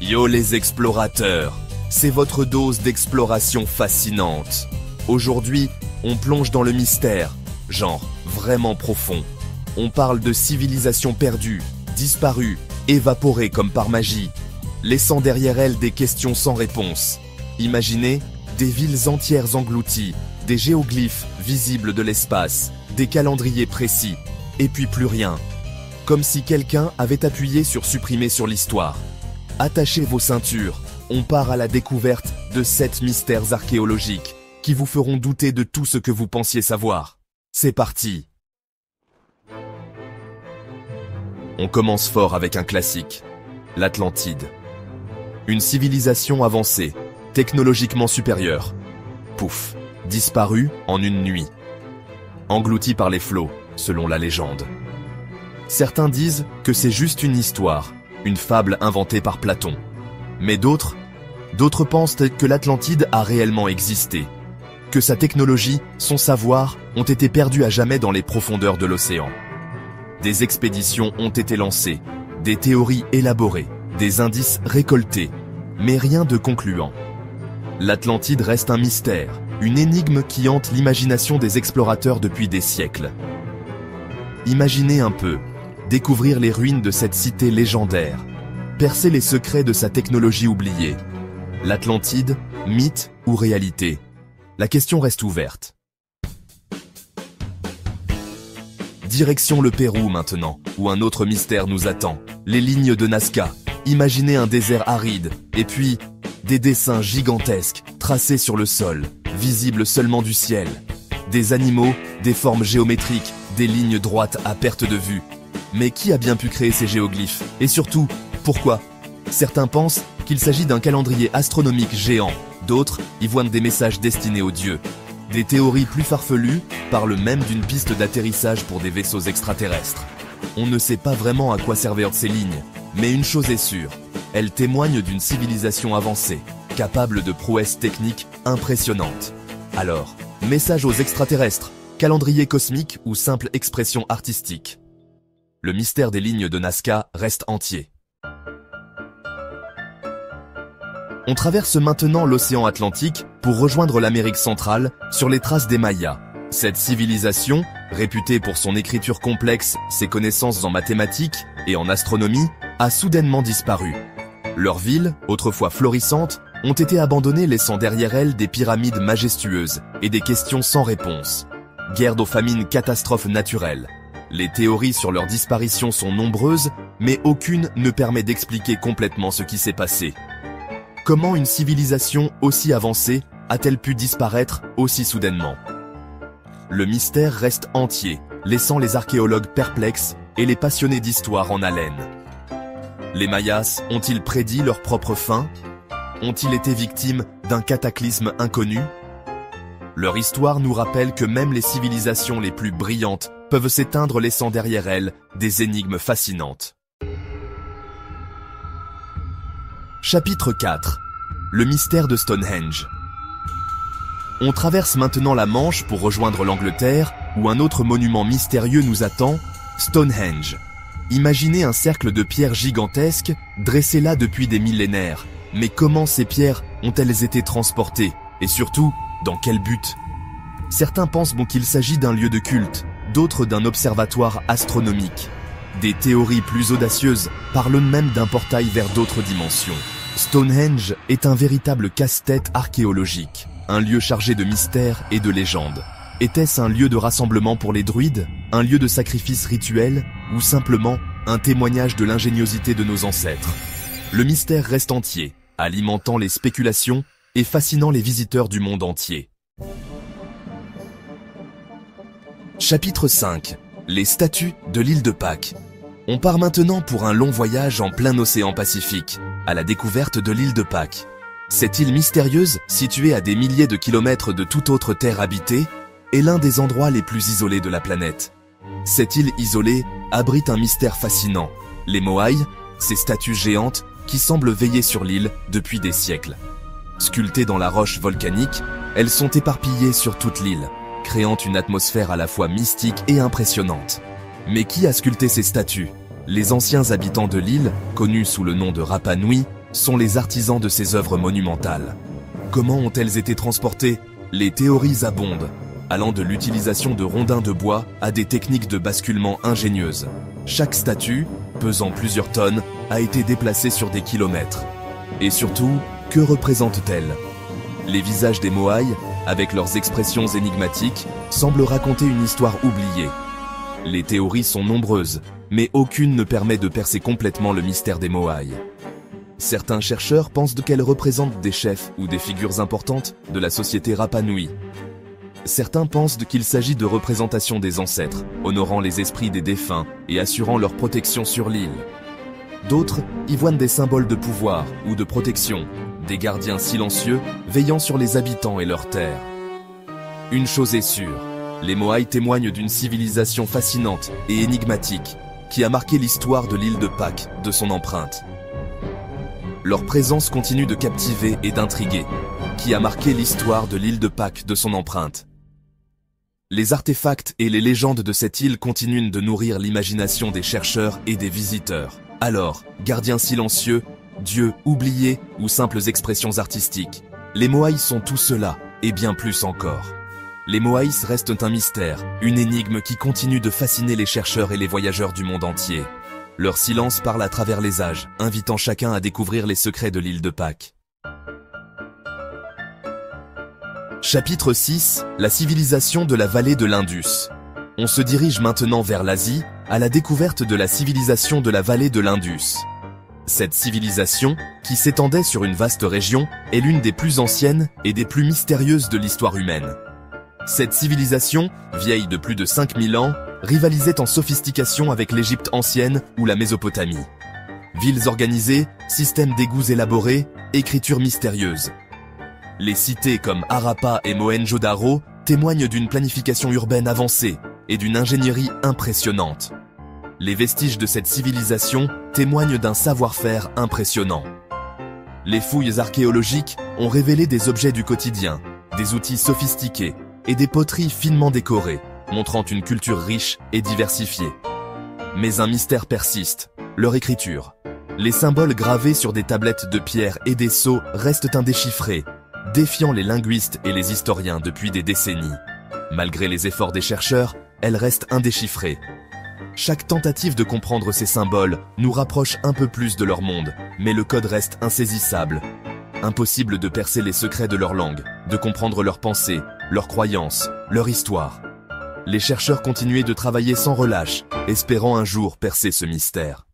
Yo les explorateurs, c'est votre dose d'exploration fascinante. Aujourd'hui, on plonge dans le mystère, genre vraiment profond. On parle de civilisations perdues, disparues, évaporées comme par magie, laissant derrière elles des questions sans réponse. Imaginez des villes entières englouties, des géoglyphes visibles de l'espace, des calendriers précis, et puis plus rien. Comme si quelqu'un avait appuyé sur supprimer sur l'histoire. Attachez vos ceintures, on part à la découverte de 7 mystères archéologiques qui vous feront douter de tout ce que vous pensiez savoir. C'est parti! On commence fort avec un classique, l'Atlantide. Une civilisation avancée, technologiquement supérieure. Pouf, disparue en une nuit. Engloutie par les flots, selon la légende. Certains disent que c'est juste une histoire, une fable inventée par Platon. Mais d'autres pensent que l'Atlantide a réellement existé, que sa technologie, son savoir, ont été perdus à jamais dans les profondeurs de l'océan. Des expéditions ont été lancées, des théories élaborées, des indices récoltés, mais rien de concluant. L'Atlantide reste un mystère, une énigme qui hante l'imagination des explorateurs depuis des siècles. Imaginez un peu, découvrir les ruines de cette cité légendaire, percer les secrets de sa technologie oubliée. L'Atlantide, mythe ou réalité? La question reste ouverte. Direction le Pérou maintenant, où un autre mystère nous attend. Les lignes de Nazca. Imaginez un désert aride, et puis des dessins gigantesques, tracés sur le sol, visibles seulement du ciel. Des animaux, des formes géométriques, des lignes droites à perte de vue. Mais qui a bien pu créer ces géoglyphes? Et surtout, pourquoi? Certains pensent qu'il s'agit d'un calendrier astronomique géant, d'autres y voient des messages destinés aux dieux. Des théories plus farfelues parlent même d'une piste d'atterrissage pour des vaisseaux extraterrestres. On ne sait pas vraiment à quoi servent ces lignes, mais une chose est sûre, elles témoignent d'une civilisation avancée, capable de prouesses techniques impressionnantes. Alors, message aux extraterrestres, calendrier cosmique ou simple expression artistique? Le mystère des lignes de Nazca reste entier. On traverse maintenant l'océan Atlantique pour rejoindre l'Amérique centrale sur les traces des Mayas. Cette civilisation, réputée pour son écriture complexe, ses connaissances en mathématiques et en astronomie, a soudainement disparu. Leurs villes, autrefois florissantes, ont été abandonnées laissant derrière elles des pyramides majestueuses et des questions sans réponse. Guerre aux famines, catastrophes naturelles. Les théories sur leur disparition sont nombreuses, mais aucune ne permet d'expliquer complètement ce qui s'est passé. Comment une civilisation aussi avancée a-t-elle pu disparaître aussi soudainement? Le mystère reste entier, laissant les archéologues perplexes et les passionnés d'histoire en haleine. Les Mayas ont-ils prédit leur propre fin? Ont-ils été victimes d'un cataclysme inconnu? Leur histoire nous rappelle que même les civilisations les plus brillantes peuvent s'éteindre laissant derrière elles des énigmes fascinantes. Chapitre 4. Le mystère de Stonehenge. On traverse maintenant la Manche pour rejoindre l'Angleterre, où un autre monument mystérieux nous attend, Stonehenge. Imaginez un cercle de pierres gigantesques, dressé là depuis des millénaires. Mais comment ces pierres ont-elles été transportées? Et surtout, dans quel but? Certains pensent qu'il s'agit d'un lieu de culte, d'autres d'un observatoire astronomique. Des théories plus audacieuses parlent même d'un portail vers d'autres dimensions. Stonehenge est un véritable casse-tête archéologique, un lieu chargé de mystères et de légendes. Était-ce un lieu de rassemblement pour les druides, un lieu de sacrifice rituel, ou simplement un témoignage de l'ingéniosité de nos ancêtres? Le mystère reste entier, alimentant les spéculations et fascinant les visiteurs du monde entier. Chapitre 5. Les statues de l'île de Pâques. On part maintenant pour un long voyage en plein océan Pacifique, à la découverte de l'île de Pâques. Cette île mystérieuse, située à des milliers de kilomètres de toute autre terre habitée, est l'un des endroits les plus isolés de la planète. Cette île isolée abrite un mystère fascinant, les Moai, ces statues géantes qui semblent veiller sur l'île depuis des siècles. Sculptées dans la roche volcanique, elles sont éparpillées sur toute l'île, créant une atmosphère à la fois mystique et impressionnante. Mais qui a sculpté ces statues? Les anciens habitants de l'île, connus sous le nom de Rapa Nui, sont les artisans de ces œuvres monumentales. Comment ont-elles été transportées? Les théories abondent, allant de l'utilisation de rondins de bois à des techniques de basculement ingénieuses. Chaque statue, pesant plusieurs tonnes, a été déplacée sur des kilomètres. Et surtout, que représente-t-elle? Les visages des Moai, avec leurs expressions énigmatiques, semblent raconter une histoire oubliée. Les théories sont nombreuses, mais aucune ne permet de percer complètement le mystère des Moai. Certains chercheurs pensent qu'elles représentent des chefs ou des figures importantes de la société Rapa Nui. Certains pensent qu'il s'agit de représentations des ancêtres, honorant les esprits des défunts et assurant leur protection sur l'île. D'autres y voient des symboles de pouvoir ou de protection, des gardiens silencieux veillant sur les habitants et leurs terres. Une chose est sûre, les Moai témoignent d'une civilisation fascinante et énigmatique qui a marqué l'histoire de l'île de Pâques de son empreinte. Leur présence continue de captiver et d'intriguer, qui a marqué l'histoire de l'île de Pâques de son empreinte. Les artefacts et les légendes de cette île continuent de nourrir l'imagination des chercheurs et des visiteurs. Alors, gardiens silencieux, dieux oubliés ou simples expressions artistiques, les Moai sont tout cela, et bien plus encore. Les Moai restent un mystère, une énigme qui continue de fasciner les chercheurs et les voyageurs du monde entier. Leur silence parle à travers les âges, invitant chacun à découvrir les secrets de l'île de Pâques. Chapitre 6, la civilisation de la vallée de l'Indus. On se dirige maintenant vers l'Asie, à la découverte de la civilisation de la vallée de l'Indus. Cette civilisation, qui s'étendait sur une vaste région, est l'une des plus anciennes et des plus mystérieuses de l'histoire humaine. Cette civilisation, vieille de plus de 5000 ans, rivalisait en sophistication avec l'Égypte ancienne ou la Mésopotamie. Villes organisées, systèmes d'égouts élaborés, écritures mystérieuses. Les cités comme Harappa et Mohenjo-Daro témoignent d'une planification urbaine avancée et d'une ingénierie impressionnante. Les vestiges de cette civilisation témoignent d'un savoir-faire impressionnant. Les fouilles archéologiques ont révélé des objets du quotidien, des outils sophistiqués et des poteries finement décorées, montrant une culture riche et diversifiée. Mais un mystère persiste, leur écriture. Les symboles gravés sur des tablettes de pierre et des sceaux restent indéchiffrés, défiant les linguistes et les historiens depuis des décennies. Malgré les efforts des chercheurs, elles restent indéchiffrées. Chaque tentative de comprendre ces symboles nous rapproche un peu plus de leur monde, mais le code reste insaisissable. Impossible de percer les secrets de leur langue, de comprendre leurs pensées, leurs croyances, leur histoire. Les chercheurs continuaient de travailler sans relâche, espérant un jour percer ce mystère.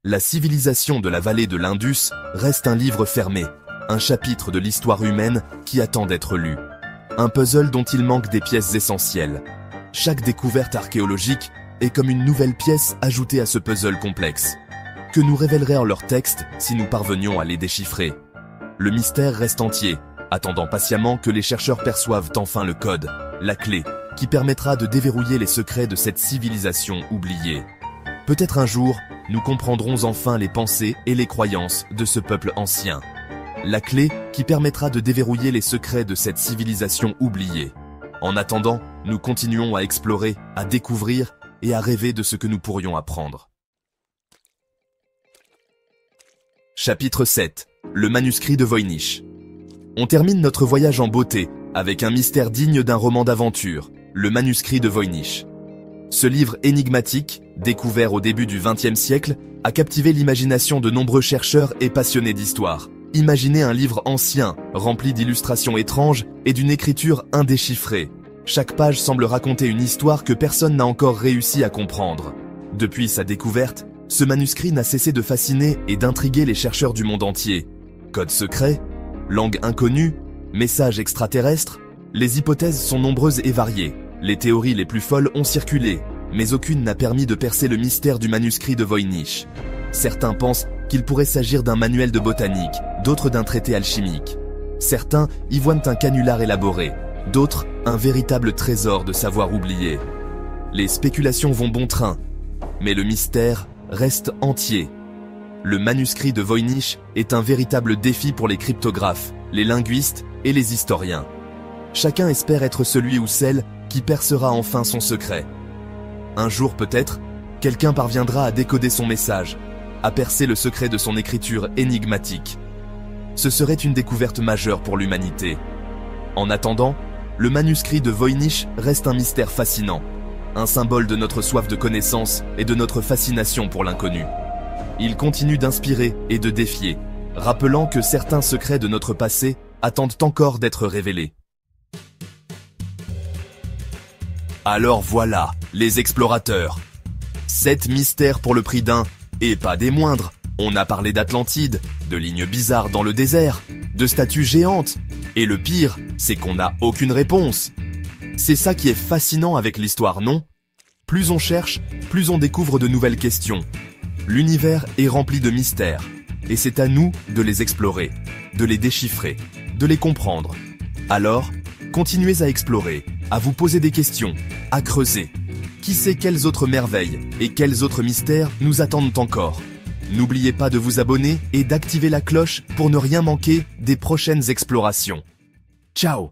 La civilisation de la vallée de l'Indus reste un livre fermé, un chapitre de l'histoire humaine qui attend d'être lu. Un puzzle dont il manque des pièces essentielles. Chaque découverte archéologique est comme une nouvelle pièce ajoutée à ce puzzle complexe. Que nous révéleraient leurs textes si nous parvenions à les déchiffrer? Le mystère reste entier, attendant patiemment que les chercheurs perçoivent enfin le code, la clé, qui permettra de déverrouiller les secrets de cette civilisation oubliée. Peut-être un jour, nous comprendrons enfin les pensées et les croyances de ce peuple ancien. La clé qui permettra de déverrouiller les secrets de cette civilisation oubliée. En attendant, nous continuons à explorer, à découvrir et à rêver de ce que nous pourrions apprendre. Chapitre 7. Le manuscrit de Voynich. On termine notre voyage en beauté, avec un mystère digne d'un roman d'aventure, le manuscrit de Voynich. Ce livre énigmatique, découvert au début du XXe siècle, a captivé l'imagination de nombreux chercheurs et passionnés d'histoire. Imaginez un livre ancien, rempli d'illustrations étranges et d'une écriture indéchiffrée. Chaque page semble raconter une histoire que personne n'a encore réussi à comprendre. Depuis sa découverte, ce manuscrit n'a cessé de fasciner et d'intriguer les chercheurs du monde entier. Code secret, langue inconnue, messages extraterrestres, les hypothèses sont nombreuses et variées. Les théories les plus folles ont circulé, mais aucune n'a permis de percer le mystère du manuscrit de Voynich. Certains pensent qu'il pourrait s'agir d'un manuel de botanique, d'autres d'un traité alchimique. Certains y voient un canular élaboré, d'autres un véritable trésor de savoir oublié. Les spéculations vont bon train, mais le mystère reste entier. Le manuscrit de Voynich est un véritable défi pour les cryptographes, les linguistes et les historiens. Chacun espère être celui ou celle qui percera enfin son secret. Un jour peut-être, quelqu'un parviendra à décoder son message, à percer le secret de son écriture énigmatique. ce serait une découverte majeure pour l'humanité. En attendant, le manuscrit de Voynich reste un mystère fascinant, un symbole de notre soif de connaissance et de notre fascination pour l'inconnu. Il continue d'inspirer et de défier, rappelant que certains secrets de notre passé attendent encore d'être révélés. Alors voilà, les explorateurs. 7 mystères pour le prix d'un, et pas des moindres. On a parlé d'Atlantide, de lignes bizarres dans le désert, de statues géantes. Et le pire, c'est qu'on n'a aucune réponse. C'est ça qui est fascinant avec l'histoire, non? Plus on cherche, plus on découvre de nouvelles questions. L'univers est rempli de mystères, et c'est à nous de les explorer, de les déchiffrer, de les comprendre. Alors, continuez à explorer, à vous poser des questions, à creuser. Qui sait quelles autres merveilles et quels autres mystères nous attendent encore? N'oubliez pas de vous abonner et d'activer la cloche pour ne rien manquer des prochaines explorations. Ciao!